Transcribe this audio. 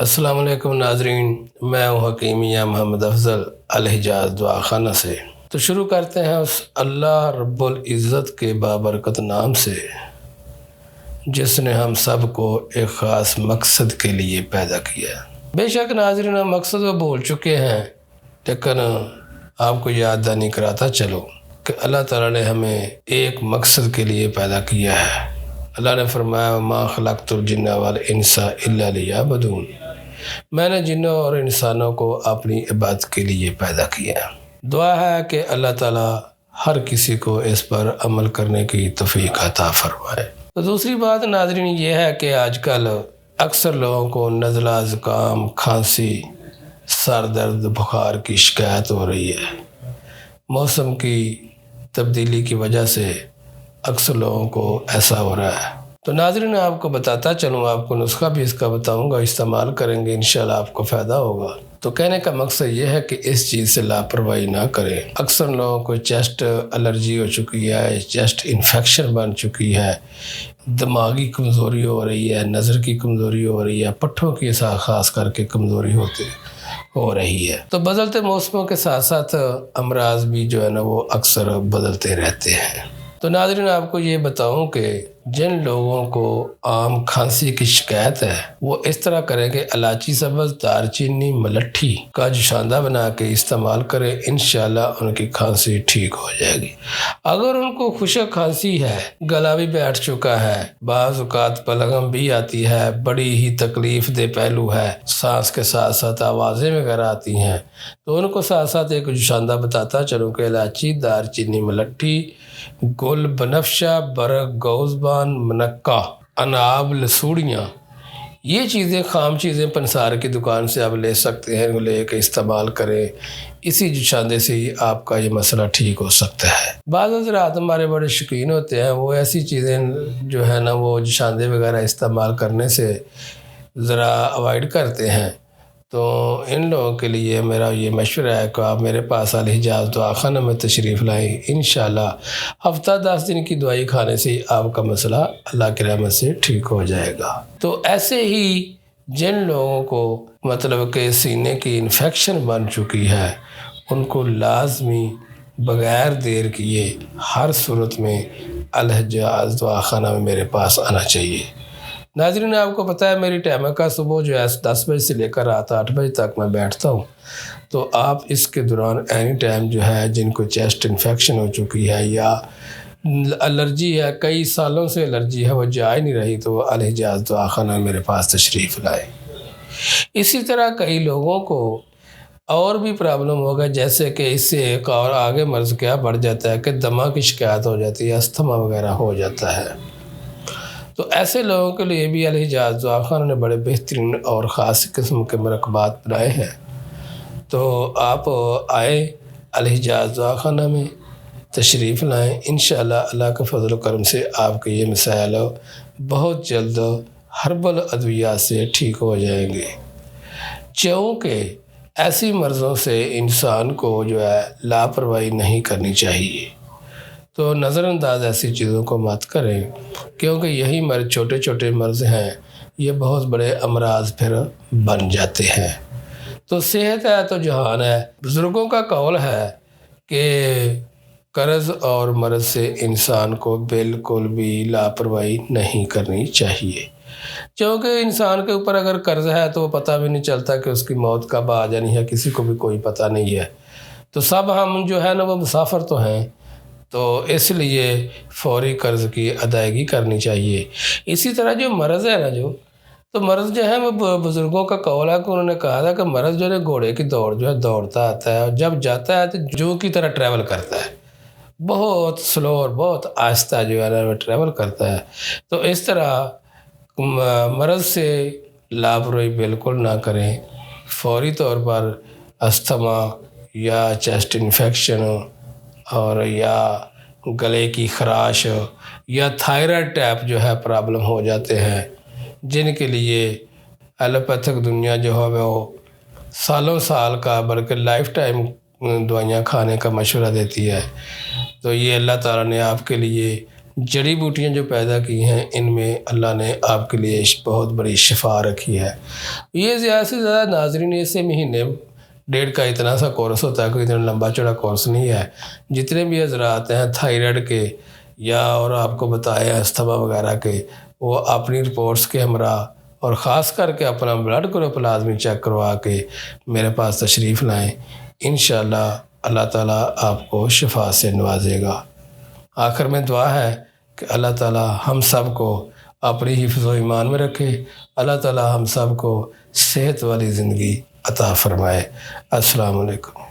السلام علیکم ناظرین، میں ہوں حکیم میاں محمد افضل الحجاز دعا خانہ سے۔ تو شروع کرتے ہیں اس اللہ رب العزت کے بابرکت نام سے جس نے ہم سب کو ایک خاص مقصد کے لیے پیدا کیا۔ بے شک ناظرین ہم مقصد وہ بول چکے ہیں، لیکن آپ کو یاد دہانی کراتا چلو کہ اللہ تعالیٰ نے ہمیں ایک مقصد کے لیے پیدا کیا ہے۔ اللہ نے فرمایا وَمَا خَلَقْتُ الْجِنَّ وَالْإِنسَ إِلَّا لِيَعْبُدُونِ، میں نے جنوں اور انسانوں کو اپنی عبادت کے لیے پیدا کیا۔ دعا ہے کہ اللہ تعالیٰ ہر کسی کو اس پر عمل کرنے کی توفیق عطا فرمائے۔ تو دوسری بات ناظرین یہ ہے کہ آج کل اکثر لوگوں کو نزلہ، زکام، کھانسی، سر درد، بخار کی شکایت ہو رہی ہے۔ موسم کی تبدیلی کی وجہ سے اکثر لوگوں کو ایسا ہو رہا ہے۔ تو ناظرین آپ کو بتاتا چلوں، آپ کو نسخہ بھی اس کا بتاؤں گا، استعمال کریں گے انشاءاللہ آپ کو فائدہ ہوگا۔ تو کہنے کا مقصد یہ ہے کہ اس چیز سے لاپرواہی نہ کریں۔ اکثر لوگوں کو چیسٹ الرجی ہو چکی ہے، چیسٹ انفیکشن بن چکی ہے، دماغی کمزوری ہو رہی ہے، نظر کی کمزوری ہو رہی ہے، پٹھوں کی خاص کر کے کمزوری ہو رہی ہے۔ تو بدلتے موسموں کے ساتھ ساتھ امراض بھی جو ہے نا وہ اکثر بدلتے رہتے ہیں۔ تو ناظرین آپ کو یہ بتاؤں کہ جن لوگوں کو عام کھانسی کی شکایت ہے وہ اس طرح کریں کہ الائچی سبز، دار چینی، ملٹھی کا جوشاندہ بنا کے استعمال کریں، انشاءاللہ ان کی کھانسی ٹھیک ہو جائے گی۔ اگر ان کو خشک کھانسی ہے، گلا بھی بیٹھ چکا ہے، بعض اوقات بلغم بھی آتی ہے، بڑی ہی تکلیف دہ پہلو ہے، سانس کے ساتھ ساتھ آوازیں وغیرہ آتی ہیں، تو ان کو ساتھ ساتھ ایک جوشاندہ بتاتا چلوں کہ الائچی، دار چینی، ملٹھی، گل، بنفشہ، برگ، گوزبان، منقع، اناب، لسوڑیاں، یہ چیزیں خام چیزیں پنسار کی دکان سے آپ لے سکتے ہیں، لے کے استعمال کریں۔ اسی جوشاندے سے ہی آپ کا یہ مسئلہ ٹھیک ہو سکتا ہے۔ بعض حضرات ہمارے بڑے شوقین ہوتے ہیں، وہ ایسی چیزیں جو ہے نا وہ جوشاندے وغیرہ استعمال کرنے سے ذرا اوائڈ کرتے ہیں۔ تو ان لوگوں کے لیے میرا یہ مشورہ ہے کہ آپ میرے پاس الحجاز دعا خانہ میں تشریف لائیں، انشاءاللہ ہفتہ 10 دن کی دوائی کھانے سے آپ کا مسئلہ اللہ کی رحمت سے ٹھیک ہو جائے گا۔ تو ایسے ہی جن لوگوں کو مطلب کہ سینے کی انفیکشن بن چکی ہے ان کو لازمی بغیر دیر کیے ہر صورت میں الحجاز دعا خانہ میں میرے پاس آنا چاہیے۔ ناظرین آپ کو پتہ ہے میری ٹائم کا صبح جو ہے 10 بجے سے لے کر رات 8 بجے تک میں بیٹھتا ہوں، تو آپ اس کے دوران اینی ٹائم جو ہے جن کو چیسٹ انفیکشن ہو چکی ہے یا الرجی ہے، کئی سالوں سے الرجی ہے، وہ جا ہی نہیں رہی، تو وہ الحجاز دعا خانہ میرے پاس تشریف لائے۔ اسی طرح کئی لوگوں کو اور بھی پرابلم ہوگا، جیسے کہ اس سے ایک اور آگے مرض کیا بڑھ جاتا ہے کہ دمہ کی شکایت ہو جاتی ہے، استھما وغیرہ ہو جاتا ہے۔ تو ایسے لوگوں کے لیے بھی الحجاز دعا خانہ نے بڑے بہترین اور خاص قسم کے مرکبات بنائے ہیں۔ تو آپ آئیں الحجاز دعا خانہ میں تشریف لائیں، انشاءاللہ اللہ کے فضل و کرم سے آپ کے یہ مسائل بہت جلد ہربل ادویات سے ٹھیک ہو جائیں گے۔ چونکہ ایسی مرضوں سے انسان کو جو ہے لاپرواہی نہیں کرنی چاہیے، تو نظر انداز ایسی چیزوں کو مت کریں، کیونکہ یہی مرض چھوٹے چھوٹے مرض ہیں، یہ بہت بڑے امراض پھر بن جاتے ہیں۔ تو صحت ہے تو جہان ہے۔ بزرگوں کا قول ہے کہ قرض اور مرض سے انسان کو بالکل بھی لاپرواہی نہیں کرنی چاہیے، کیونکہ انسان کے اوپر اگر قرض ہے تو وہ پتہ بھی نہیں چلتا کہ اس کی موت کب آ جانی ہے، کسی کو بھی کوئی پتہ نہیں ہے۔ تو سب ہم جو ہے نا وہ مسافر تو ہیں، تو اس لیے فوری قرض کی ادائیگی کرنی چاہیے۔ اسی طرح جو مرض ہے نا تو مرض جو ہے وہ بزرگوں کا قول ہے کہ انہوں نے کہا تھا کہ مرض جو ہے گھوڑے کی دوڑ جو ہے دوڑتا آتا ہے، اور جب جاتا ہے تو جو کی طرح ٹریول کرتا ہے، بہت سلو اور بہت آہستہ جو ہے نا وہ ٹریول کرتا ہے۔ تو اس طرح مرض سے لاپرواہی بالکل نہ کریں، فوری طور پر استھما یا چیسٹ انفیکشن اور یا گلے کی خراش یا تھائرائڈ ٹائپ جو ہے پرابلم ہو جاتے ہیں، جن کے لیے ایلوپیتھک دنیا جو ہے وہ سالوں سال کا بلکہ لائف ٹائم دوائیاں کھانے کا مشورہ دیتی ہے۔ تو یہ اللہ تعالیٰ نے آپ کے لیے جڑی بوٹیاں جو پیدا کی ہیں ان میں اللہ نے آپ کے لیے بہت بڑی شفا رکھی ہے۔ یہ زیادہ سے زیادہ ناظرین اسے مہینے ڈیڑھ کا اتنا سا کورس ہوتا ہے، کوئی اتنا لمبا چوڑا کورس نہیں ہے۔ جتنے بھی حضرات ہیں تھائرائڈ کے یا اور آپ کو بتایا استھما وغیرہ کے، وہ اپنی رپورٹس کے ہمراہ اور خاص کر کے اپنا بلڈ گروپ لازمی چیک کروا کے میرے پاس تشریف لائیں۔ انشاءاللہ اللہ تعالیٰ آپ کو شفا سے نوازے گا۔ آخر میں دعا ہے کہ اللہ تعالیٰ ہم سب کو اپنی حفظ و ایمان میں رکھے، اللہ تعالیٰ ہم سب کو صحت والی زندگی عطا فرمائے۔ السلام علیکم۔